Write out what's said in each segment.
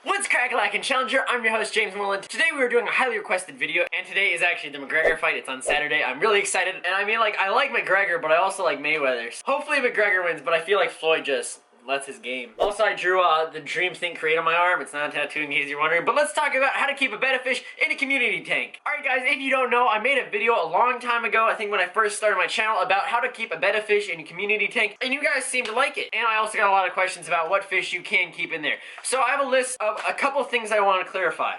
What's crack-a-lackin' Challenger? I'm your host, James Moreland. Today we were doing a highly requested video, and today is actually the McGregor fight. It's on Saturday. I'm really excited, and I mean, like, I like McGregor, but I also like Mayweather. Hopefully McGregor wins, but I feel like Floyd just lets his game. Also, I drew the Dream Think Create on my arm. It's not a tattoo in case you're wondering, but let's talk about how to keep a betta fish in a community tank. Alright guys, if you don't know, I made a video a long time ago, I think when I first started my channel, about how to keep a betta fish in a community tank, and you guys seem to like it. And I also got a lot of questions about what fish you can keep in there. So I have a list of a couple things I want to clarify.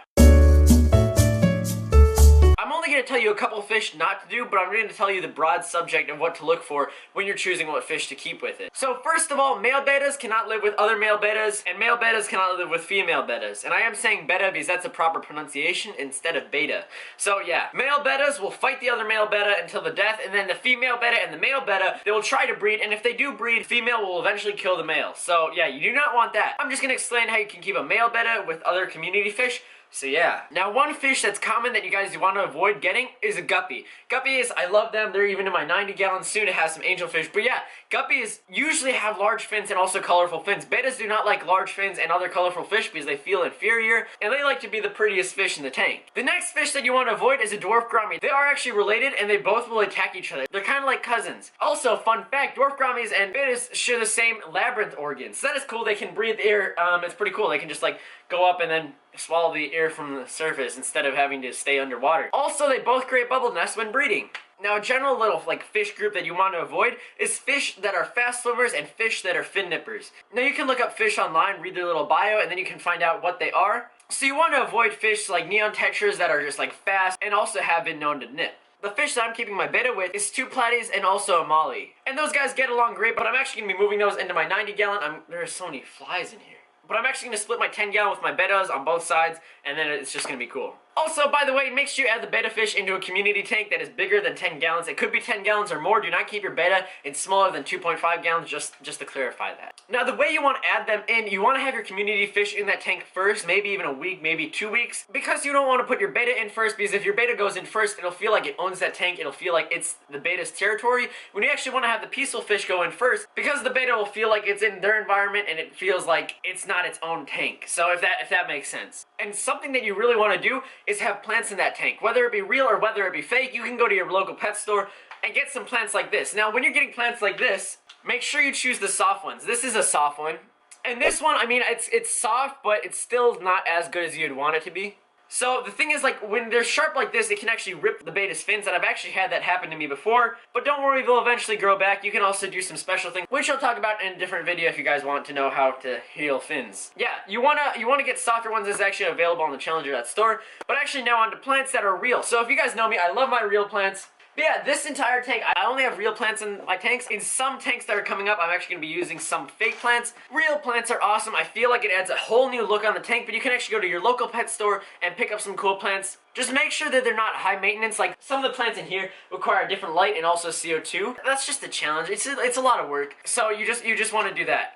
I'm only going to tell you a couple of fish not to do, but I'm going to tell you the broad subject of what to look for when you're choosing what fish to keep with it. So first of all, male bettas cannot live with other male bettas, and male bettas cannot live with female bettas. And I am saying betta because that's a proper pronunciation instead of beta. So yeah, male bettas will fight the other male betta until the death, and then the female betta and the male betta, they will try to breed, and if they do breed, female will eventually kill the male. So yeah, you do not want that. I'm just going to explain how you can keep a male betta with other community fish. So yeah. Now one fish that's common that you guys want to avoid getting is a guppy. Guppies, I love them. They're even in my 90 gallons. Soon to have some angelfish. But yeah, guppies usually have large fins and also colorful fins. Bettas do not like large fins and other colorful fish because they feel inferior, and they like to be the prettiest fish in the tank. The next fish that you want to avoid is a dwarf gourami. They are actually related and they both will attack each other. They're kind of like cousins. Also, fun fact, dwarf gouramis and bettas share the same labyrinth organs. So that is cool. They can breathe air. It's pretty cool. They can just like go up and then swallow the air from the surface instead of having to stay underwater. Also, they both create bubble nests when breeding. Now, a general little like fish group that you want to avoid is fish that are fast swimmers and fish that are fin nippers. Now, you can look up fish online, read their little bio, and then you can find out what they are. So you want to avoid fish like neon tetras that are just like fast and also have been known to nip. The fish that I'm keeping my betta with is two platies and also a molly. And those guys get along great, but I'm actually going to be moving those into my 90 gallon. There are so many flies in here. But I'm actually going to split my 10 gallon with my bettas on both sides, and then it's just going to be cool. Also, by the way, make sure you add the betta fish into a community tank that is bigger than 10 gallons. It could be 10 gallons or more. Do not keep your betta in smaller than 2.5 gallons, just to clarify that. Now, the way you want to add them in, you want to have your community fish in that tank first, maybe even a week, maybe 2 weeks, because you don't want to put your betta in first, because if your betta goes in first, it'll feel like it owns that tank. It'll feel like it's the betta's territory, when you actually want to have the peaceful fish go in first, because the betta will feel like it's in their environment and it feels like it's not its own tank. So if that makes sense. And something that you really want to do is have plants in that tank. Whether it be real or whether it be fake, you can go to your local pet store and get some plants like this. Now, when you're getting plants like this, make sure you choose the soft ones. This is a soft one. And this one, I mean, it's soft, but it's still not as good as you'd want it to be. So the thing is, like, when they're sharp like this, it can actually rip the betta's fins, and I've actually had that happen to me before. But don't worry, they'll eventually grow back. You can also do some special things, which I'll talk about in a different video if you guys want to know how to heal fins. Yeah, you wanna get softer ones. That's actually available on the Challenger.store. But actually now on to plants that are real. So if you guys know me, I love my real plants. But yeah, this entire tank, I only have real plants in my tanks. In some tanks that are coming up, I'm actually going to be using some fake plants. Real plants are awesome. I feel like it adds a whole new look on the tank, but you can actually go to your local pet store and pick up some cool plants. Just make sure that they're not high maintenance. Like, some of the plants in here require different light and also CO2. That's just a challenge. It's a lot of work. So you just want to do that.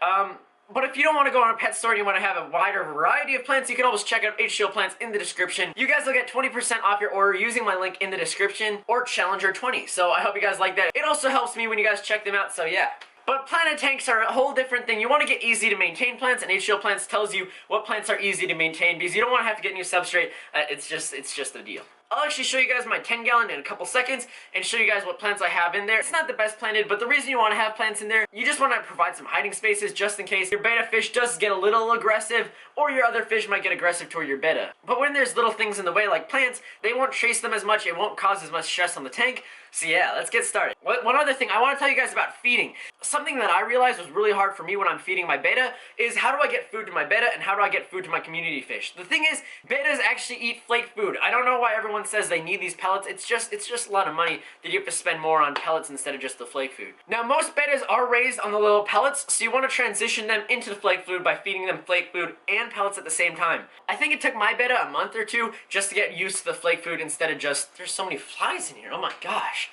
But if you don't want to go on a pet store and you want to have a wider variety of plants, you can always check out HTO Plants in the description. You guys will get 20% off your order using my link in the description, or Challenger20. So I hope you guys like that. It also helps me when you guys check them out, so yeah. But planted tanks are a whole different thing. You want to get easy to maintain plants, and HTO Plants tells you what plants are easy to maintain because you don't want to have to get new substrate. It's just a deal. I'll actually show you guys my 10 gallon in a couple seconds and show you guys what plants I have in there. It's not the best planted, but the reason you want to have plants in there, you just want to provide some hiding spaces just in case your betta fish does get a little aggressive, or your other fish might get aggressive toward your betta. But when there's little things in the way like plants, they won't chase them as much, it won't cause as much stress on the tank. So yeah, let's get started. One other thing, I want to tell you guys about feeding. Something that I realized was really hard for me when I'm feeding my betta is how do I get food to my betta and how do I get food to my community fish? The thing is, bettas actually eat flake food. I don't know why everyone says they need these pellets. It's just a lot of money that you have to spend more on pellets instead of just the flake food. Now, most bettas are raised on the little pellets, so you want to transition them into the flake food by feeding them flake food and pellets at the same time. I think it took my betta a month or two just to get used to the flake food instead of just, there's so many flies in here, oh my gosh.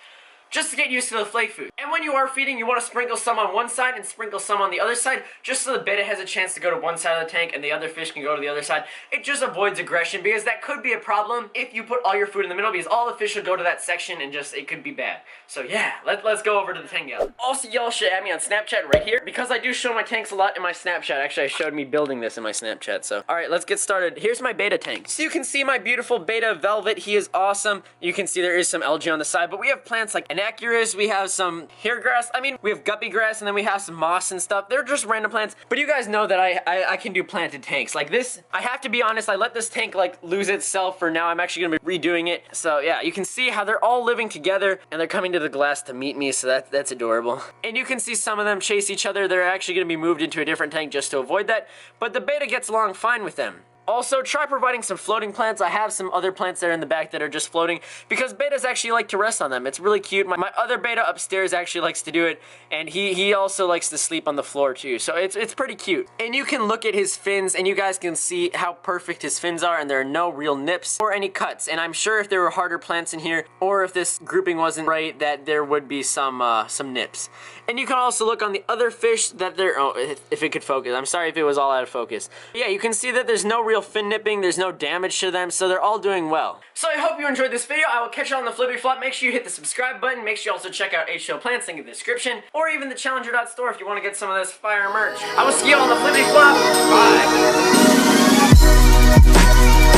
just to get used to the flake food. And when you are feeding, you want to sprinkle some on one side and sprinkle some on the other side, just so the betta has a chance to go to one side of the tank and the other fish can go to the other side. It just avoids aggression, because that could be a problem if you put all your food in the middle, because all the fish will go to that section and just, it could be bad. So yeah, let's go over to the 10 gallon. Also, y'all should add me on Snapchat right here, because I do show my tanks a lot in my Snapchat. Actually, I showed me building this in my Snapchat, so. Alright, let's get started. Here's my betta tank. So you can see my beautiful betta Velvet. He is awesome. You can see there is some algae on the side, but we have plants like Anacharis, we have some hair grass, we have guppy grass, and then we have some moss and stuff. They're just random plants, but you guys know that I can do planted tanks. Like this, I have to be honest, I let this tank like lose itself for now. I'm actually gonna be redoing it. So yeah, you can see how they're all living together and they're coming to the glass to meet me, so that's adorable. And you can see some of them chase each other. They're actually gonna be moved into a different tank just to avoid that, but the betta gets along fine with them. Also, try providing some floating plants. I have some other plants there in the back that are just floating, because bettas actually like to rest on them. It's really cute. My other betta upstairs actually likes to do it, and he also likes to sleep on the floor too. So it's pretty cute. And you can look at his fins, and you guys can see how perfect his fins are, and there are no real nips or any cuts. And I'm sure if there were harder plants in here, or if this grouping wasn't right, that there would be some nips. And you can also look on the other fish that they're, oh, if it could focus. I'm sorry if it was all out of focus. But yeah, you can see that there's no real fin nipping, there's no damage to them, so they're all doing well. So I hope you enjoyed this video. I will catch you on the flippy flop. Make sure you hit the subscribe button. Make sure you also check out H2O Plants, link in the description, or even the Challenger.store if you want to get some of this fire merch. I will see you on the flippy flop. Bye.